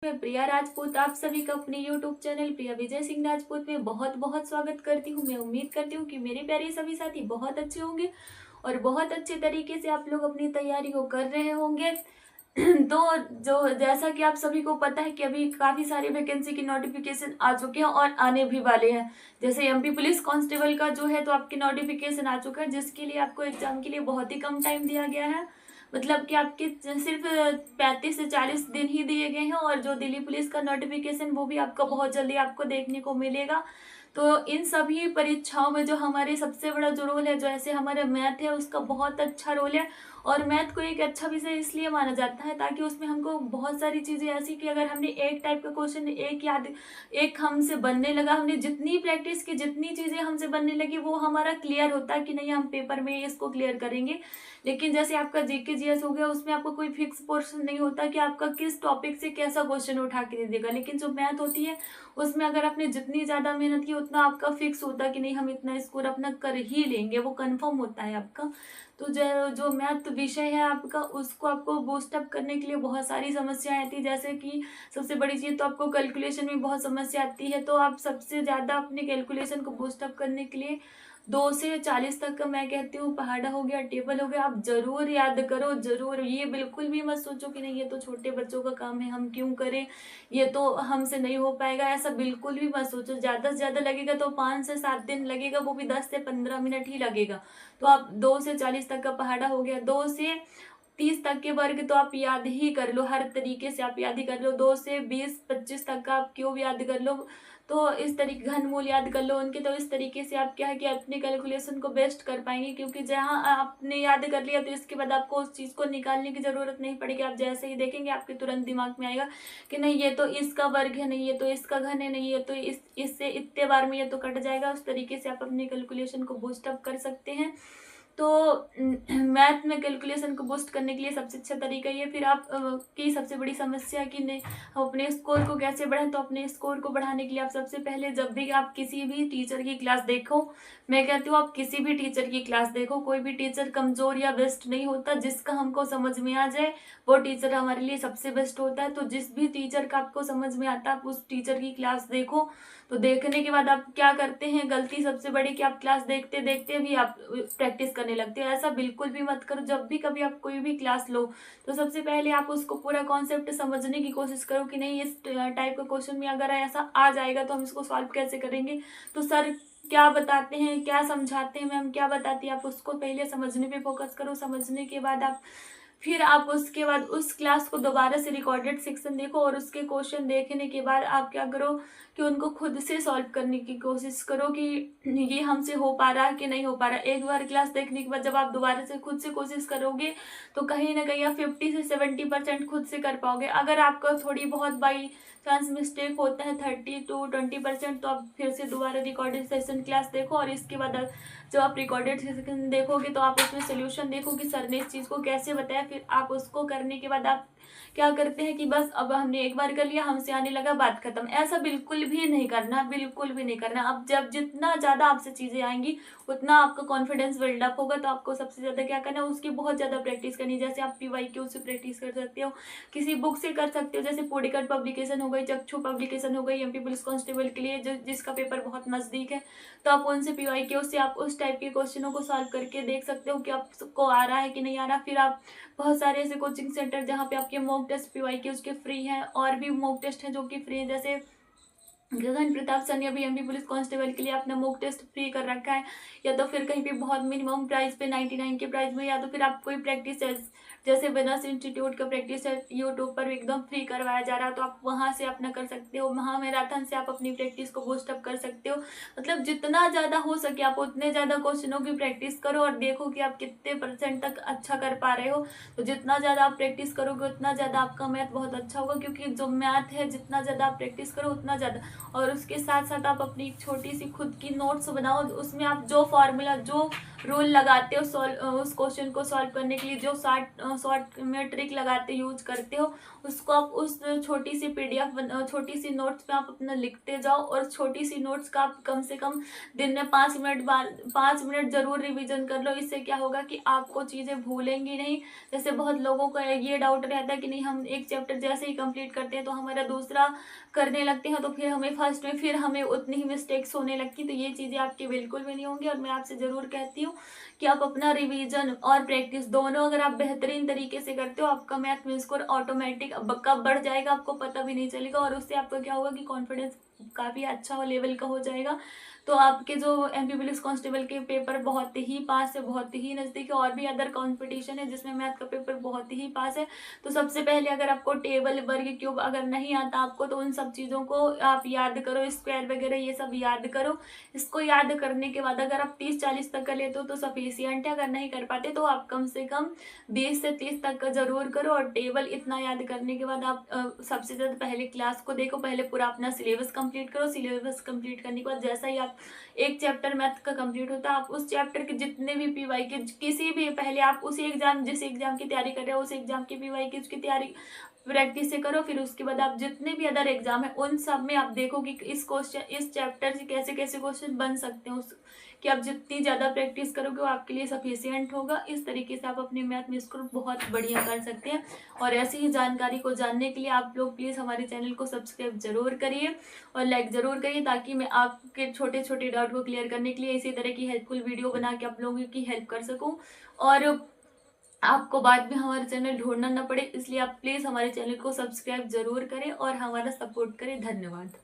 मैं प्रिया राजपूत आप सभी का अपने यूट्यूब चैनल प्रिया विजय सिंह राजपूत में बहुत बहुत स्वागत करती हूँ। मैं उम्मीद करती हूँ कि मेरे प्यारे सभी साथी बहुत अच्छे होंगे और बहुत अच्छे तरीके से आप लोग अपनी तैयारी को कर रहे होंगे। तो जो जैसा कि आप सभी को पता है कि अभी काफी सारी वैकेंसी की नोटिफिकेशन आ चुके हैं और आने भी वाले हैं। जैसे एमपी पुलिस कांस्टेबल का जो है तो आपकी नोटिफिकेशन आ चुका है, जिसके लिए आपको एग्जाम के लिए बहुत ही कम टाइम दिया गया है। मतलब कि आपके सिर्फ 35 से 40 दिन ही दिए गए हैं। और जो दिल्ली पुलिस का नोटिफिकेशन वो भी आपको बहुत जल्दी आपको देखने को मिलेगा। तो इन सभी परीक्षाओं में जो हमारे सबसे बड़ा जो रोल है, जो ऐसे हमारे मैथ है उसका बहुत अच्छा रोल है। और मैथ को एक अच्छा विषय इसलिए माना जाता है ताकि उसमें हमको बहुत सारी चीजें ऐसी कि अगर हमने एक टाइप का क्वेश्चन एक हमसे बनने लगा, हमने जितनी प्रैक्टिस की, जितनी चीजें हमसे बनने लगी, वो हमारा क्लियर होता है कि नहीं हम पेपर में इसको क्लियर करेंगे। लेकिन जैसे आपका जीके जीएस हो गया, उसमें आपको कोई फिक्स पोर्शन नहीं होता कि आपका किस टॉपिक से कैसा क्वेश्चन उठा के दे देगा। लेकिन जो मैथ होती है उसमें अगर आपने जितनी ज्यादा मेहनत की उतना आपका फिक्स होता है कि नहीं हम इतना स्कोर अपना कर ही लेंगे, वो कंफर्म होता है आपका। तो जो जो मैथ विषय है आपका, उसको आपको बूस्ट अप करने के लिए बहुत सारी समस्याएं आती है। जैसे कि सबसे बड़ी चीज तो आपको कैलकुलेशन में बहुत समस्या आती है। तो आप सबसे ज्यादा अपने कैलकुलेशन को बूस्ट अप करने के लिए 2 से 40 तक का मैं कहती हूँ पहाड़ा हो गया, टेबल हो गया, आप जरूर याद करो। जरूर, ये बिल्कुल भी मत सोचो कि नहीं ये तो छोटे बच्चों का काम है, हम क्यों करें, ये तो हमसे नहीं हो पाएगा, ऐसा बिल्कुल भी मत सोचो। ज्यादा से ज्यादा लगेगा तो 5 से 7 दिन लगेगा, वो भी 10 से 15 मिनट ही लगेगा। तो आप 2 से 40 तक का पहाड़ा हो गया, 2 से 30 तक के वर्ग तो आप याद ही कर लो, हर तरीके से आप याद ही कर लो। 2 से 20-25 तक का आप क्यों याद कर लो, तो इस तरीके घनमूल याद कर लो उनके। तो इस तरीके से आप क्या है कि अपने कैलकुलेशन को बेस्ट कर पाएंगे, क्योंकि जहां आपने याद कर लिया तो इसके बाद आपको उस चीज को निकालने की जरूरत नहीं पड़ेगी। आप जैसे ही देखेंगे आपके तुरंत दिमाग में आएगा कि नहीं ये तो इसका वर्ग है, नहीं ये तो इसका घन है, नहीं ये तो इससे इतने बार में ये तो कट जाएगा। उस तरीके से आप अपने कैलकुलेशन को बूस्ट अप कर सकते हैं। तो मैथ में कैलकुलेशन को बूस्ट करने के लिए सबसे अच्छा तरीका ये। फिर आप की सबसे बड़ी समस्या कि नहीं हम अपने स्कोर को कैसे बढ़ाएं, तो अपने स्कोर को बढ़ाने के लिए आप सबसे पहले जब भी आप किसी भी टीचर की क्लास देखो, मैं कहती हूँ आप किसी भी टीचर की क्लास देखो, कोई भी टीचर कमजोर या बेस्ट नहीं होता। जिसका हमको समझ में आ जाए वो टीचर हमारे लिए सबसे बेस्ट होता है। तो जिस भी टीचर का आपको समझ में आता है आप उस टीचर की क्लास देखो। तो देखने के बाद आप क्या करते हैं, गलती सबसे बड़ी कि आप क्लास देखते देखते भी आप प्रैक्टिस करने लगते हो। ऐसा बिल्कुल भी मत करो। जब भी कभी आप कोई भी क्लास लो तो सबसे पहले आप उसको पूरा कॉन्सेप्ट समझने की कोशिश करो कि नहीं इस टाइप का क्वेश्चन में अगर ऐसा आ जाएगा तो हम इसको सॉल्व कैसे करेंगे, तो सर क्या बताते हैं, क्या समझाते हैं, मैम क्या बताती है, आप उसको पहले समझने पे फोकस करो। समझने के बाद आप फिर आप उसके बाद उस क्लास को दोबारा से रिकॉर्डेड सेक्शन देखो और उसके क्वेश्चन देखने के बाद आप क्या करो कि उनको खुद से सॉल्व करने की कोशिश करो कि ये हमसे हो पा रहा है कि नहीं हो पा रहा है। एक बार क्लास देखने के बाद जब आप दोबारा से खुद से कोशिश करोगे तो कहीं ना कहीं आप 50 से 70% खुद से कर पाओगे। अगर आपका थोड़ी बहुत बाई चांस मिस्टेक होता है 30 to 20%, तो आप फिर से दोबारा रिकॉर्डेड सेशन क्लास देखो। और इसके बाद जब आप रिकॉर्डेड सेशन देखोगे तो आप उसमें सोल्यूशन देखो कि सर ने इस चीज को कैसे बताया। फिर आप उसको करने के बाद आप क्या करते हैं कि बस अब हमने एक बार कर लिया, हमसे आने लगा, बात खत्म। ऐसा बिल्कुल भी नहीं करना, बिल्कुल भी नहीं करना। अब जब जितना ज्यादा आपसे चीजें आएंगी उतना आपका कॉन्फिडेंस बिल्डअप होगा। तो आपको सबसे ज्यादा क्या करना है, उसकी बहुत ज्यादा प्रैक्टिस करनी। जैसे आप पीवाईक्यू से प्रैक्टिस कर सकते हो, किसी बुक से कर सकते हो, जैसे पॉडकास्ट पब्लिकेशन हो गई, चक्षु पब्लिकेशन हो गई एमपी पुलिस कांस्टेबल के लिए जिसका पेपर बहुत नजदीक है, तो आप उनसे पीवाईक्यू से आप उस टाइप के क्वेश्चनों को सॉल्व करके देख सकते हो कि आपको आ रहा है कि नहीं आ रहा। फिर आप बहुत सारे ऐसे कोचिंग सेंटर जहाँ पे आपके मॉक टेस्ट पीवाईक्यू के फ्री हैं, और भी मॉक टेस्ट हैं जो कि फ्री है। जैसे गगन प्रताप सर ने अभी एमपी पुलिस कांस्टेबल के लिए अपना मॉक टेस्ट फ्री कर रखा है। या तो फिर कहीं पे बहुत मिनिमम प्राइस पे 99 के प्राइस में, या तो फिर आप कोई प्रैक्टिस जैसे वेनस इंस्टीट्यूट का प्रैक्टिस यूट्यूब पर एकदम फ्री करवाया जा रहा है, तो आप वहां से अपना कर सकते हो। महामैराथन से आप अपनी प्रैक्टिस को बूस्ट अप कर सकते हो। मतलब जितना ज्यादा हो सके आप उतने ज्यादा क्वेश्चनों की प्रैक्टिस करो और देखो कि आप कितने % तक अच्छा कर पा रहे हो। तो जितना ज्यादा आप प्रैक्टिस करोगे उतना ज्यादा आपका मैथ बहुत अच्छा होगा, क्योंकि जो मैथ है जितना ज्यादा आप प्रैक्टिस करो उतना ज्यादा और उसके साथ साथ आप अपनी एक छोटी सी खुद की नोट्स बनाओ, उसमें आप जो फॉर्मूला, जो रूल लगाते हो उस क्वेश्चन को सॉल्व करने के लिए, जो शॉर्ट में ट्रिक लगाते यूज करते हो, उसको आप उस छोटी सी पीडीएफ छोटी सी नोट्स पे आप अपना लिखते जाओ। और छोटी सी नोट्स का आप कम से कम दिन में 5 मिनट जरूर रिवीजन कर लो। इससे क्या होगा कि आपको चीजें भूलेंगी नहीं। जैसे बहुत लोगों को ये डाउट रहता है कि नहीं, हम एक चैप्टर जैसे ही कंप्लीट करते हैं तो हमारा दूसरा करने लगते हैं तो फिर हमें फर्स्ट में फिर हमें उतनी ही मिस्टेक्स होने लगती। तो ये चीजें आपकी बिल्कुल भी नहीं होंगी। और मैं आपसे जरूर कहती हूँ कि आप अपना रिवीजन और प्रैक्टिस दोनों अगर आप बेहतरीन तरीके से करते हो, आपका मैथ में स्कोर ऑटोमेटिक कब बढ़ जाएगा आपको पता भी नहीं चलेगा। और उससे आपका क्या होगा कि कॉन्फिडेंस काफी अच्छा लेवल का हो जाएगा। तो आपके जो एमपी पुलिस कांस्टेबल के पेपर बहुत ही पास है, बहुत ही नजदीक है। और भी अदर कंपटीशन है जिसमें मैथ का पेपर बहुत ही पास है। तो सबसे पहले अगर आपको टेबल, वर्ग, क्यूब अगर नहीं आता आपको, तो उन सब चीजों को आप याद करो, स्क्वायर वगैरह ये सब याद करो। इसको याद करने के बाद अगर आप 30-40 तक कर लेते हो तो सफिशियंट है। अगर नहीं कर पाते तो आप कम से कम 20 से 30 तक का जरूर करो। और टेबल इतना याद करने के बाद आप सबसे ज्यादा पहले क्लास को देखो, पहले पूरा अपना सिलेबस कंप्लीट करो। सिलेबस कंप्लीट करने के बाद जैसा ही आप एक चैप्टर मैथ का कंप्लीट होता है, आप उस चैप्टर के जितने भी पीवाई के किसी भी, पहले आप उसी एग्जाम, जिस एग्जाम की तैयारी कर रहे हो उस एग्जाम की पीवाई की उसकी तैयारी प्रैक्टिस से करो। फिर उसके बाद आप जितने भी अदर एग्जाम है उन सब में आप देखो कि इस चैप्टर से कैसे कैसे क्वेश्चन बन सकते हैं, कि आप जितनी ज्यादा प्रैक्टिस करोगे वो आपके लिए सफिशियंट होगा। इस तरीके से आप अपने मैथ में स्कोर बहुत बढ़िया कर सकते हैं। और ऐसी ही जानकारी को जानने के लिए आप लोग प्लीज हमारे चैनल को सब्सक्राइब जरूर करिए और लाइक जरूर करिए, ताकि मैं आपके छोटे छोटे डाउट को क्लियर करने के लिए इसी तरह की हेल्पफुल वीडियो बना के आप लोगों की हेल्प कर सकूं और आपको बाद में हमारा चैनल ढूंढना न पड़े। इसलिए आप प्लीज हमारे चैनल को सब्सक्राइब जरूर करें और हमारा सपोर्ट करें। धन्यवाद।